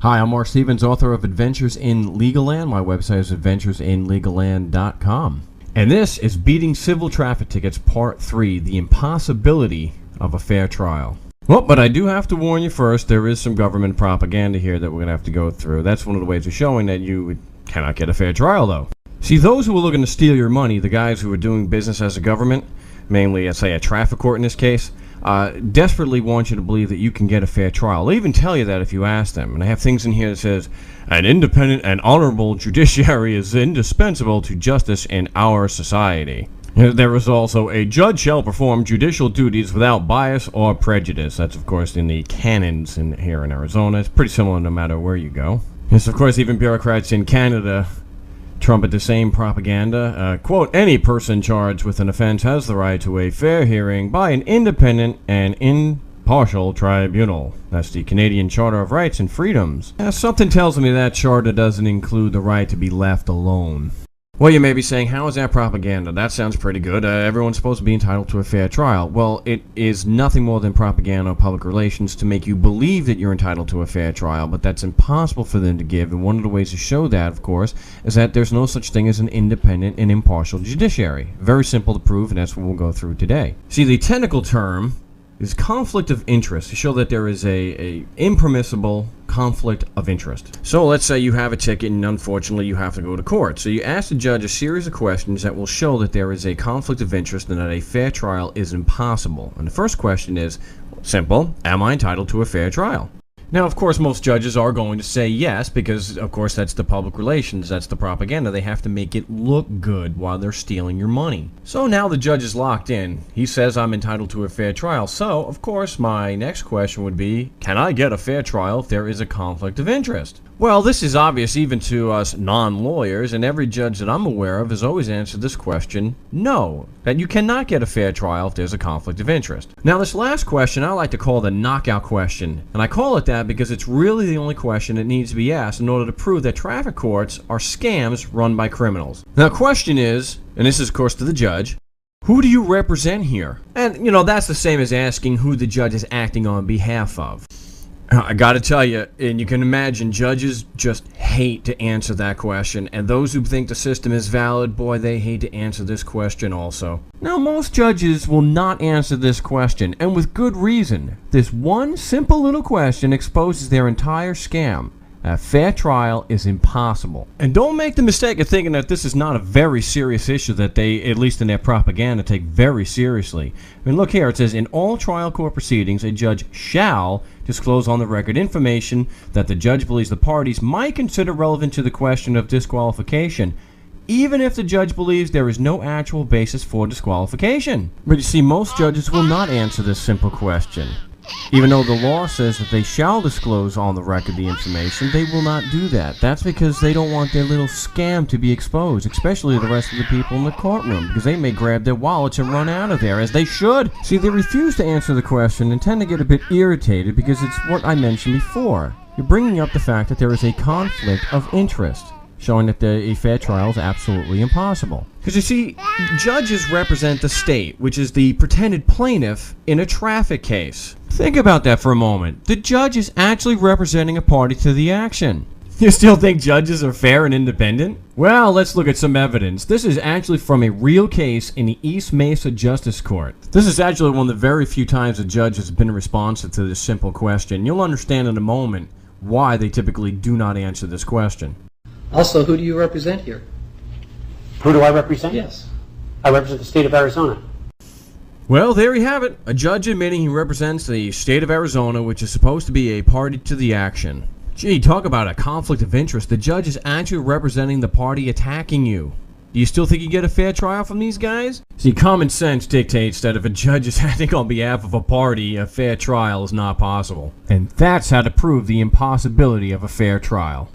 Hi, I'm Mark Stevens, author of Adventures in Legal Land. My website is adventuresinlegalland.com. And this is Beating Civil Traffic Tickets Part 3, The Impossibility of a Fair Trial. Well, but I do have to warn you first, there is some government propaganda here that we're going to have to go through. That's one of the ways of showing that you cannot get a fair trial, though. See, those who are looking to steal your money, the guys who are doing business as a government, mainly, let's say, a traffic court in this case, desperately want you to believe that you can get a fair trial. They even tell you that if you ask them. And I have things in here that says, an independent and honorable judiciary is indispensable to justice in our society. There is also a judge shall perform judicial duties without bias or prejudice. That's, of course, in the canons here in Arizona. It's pretty similar no matter where you go. Yes, of course, even bureaucrats in Canada trumpet the same propaganda. Quote, any person charged with an offense has the right to a fair hearing by an independent and impartial tribunal. That's the Canadian Charter of Rights and Freedoms. Something tells me that charter doesn't include the right to be left alone. Well, you may be saying, how is that propaganda? That sounds pretty good. Everyone's supposed to be entitled to a fair trial. Well, it is nothing more than propaganda or public relations to make you believe that you're entitled to a fair trial, but that's impossible for them to give, and one of the ways to show that, of course, is that there's no such thing as an independent and impartial judiciary. Very simple to prove, and that's what we'll go through today. See, the technical term is conflict of interest, to show that there is a impermissible conflict of interest. So let's say you have a ticket and unfortunately you have to go to court. So you ask the judge a series of questions that will show that there is a conflict of interest and that a fair trial is impossible. And the first question is simple: am I entitled to a fair trial? Now, of course, most judges are going to say yes, because, of course, that's the public relations, that's the propaganda. They have to make it look good while they're stealing your money. So now the judge is locked in. He says I'm entitled to a fair trial. So, of course, my next question would be, can I get a fair trial if there is a conflict of interest? Well, this is obvious even to us non-lawyers, and every judge that I'm aware of has always answered this question, no, that you cannot get a fair trial if there's a conflict of interest. Now, this last question I like to call the knockout question, and I call it that because it's really the only question that needs to be asked in order to prove that traffic courts are scams run by criminals. Now, the question is, and this is, of course, to the judge, who do you represent here? And, that's the same as asking who the judge is acting on behalf of. I gotta tell you, and you can imagine, judges just hate to answer that question, and those who think the system is valid, boy, they hate to answer this question also. Now, most judges will not answer this question, and with good reason. This one simple little question exposes their entire scam. A fair trial is impossible. And don't make the mistake of thinking that this is not a very serious issue that they, at least in their propaganda, take very seriously. I mean, look here, it says, in all trial court proceedings, a judge shall disclose on the record information that the judge believes the parties might consider relevant to the question of disqualification, even if the judge believes there is no actual basis for disqualification. But you see, most judges will not answer this simple question. Even though the law says that they shall disclose on the record the information, they will not do that. That's because they don't want their little scam to be exposed, especially the rest of the people in the courtroom, because they may grab their wallets and run out of there, as they should. See, they refuse to answer the question and tend to get a bit irritated because it's what I mentioned before. You're bringing up the fact that there is a conflict of interest, showing that a fair trial is absolutely impossible. Because you see, judges represent the state, which is the pretended plaintiff in a traffic case. Think about that for a moment. The judge is actually representing a party to the action. You still think judges are fair and independent? Well, let's look at some evidence. This is actually from a real case in the East Mesa Justice Court. This is actually one of the very few times a judge has been responsive to this simple question. You'll understand in a moment why they typically do not answer this question. Also, who do you represent here? Who do I represent? Yes. I represent the state of Arizona. Well, there you have it. A judge admitting he represents the state of Arizona, which is supposed to be a party to the action. Gee, talk about a conflict of interest. The judge is actually representing the party attacking you. Do you still think you get a fair trial from these guys? See, common sense dictates that if a judge is acting on behalf of a party, a fair trial is not possible. And that's how to prove the impossibility of a fair trial.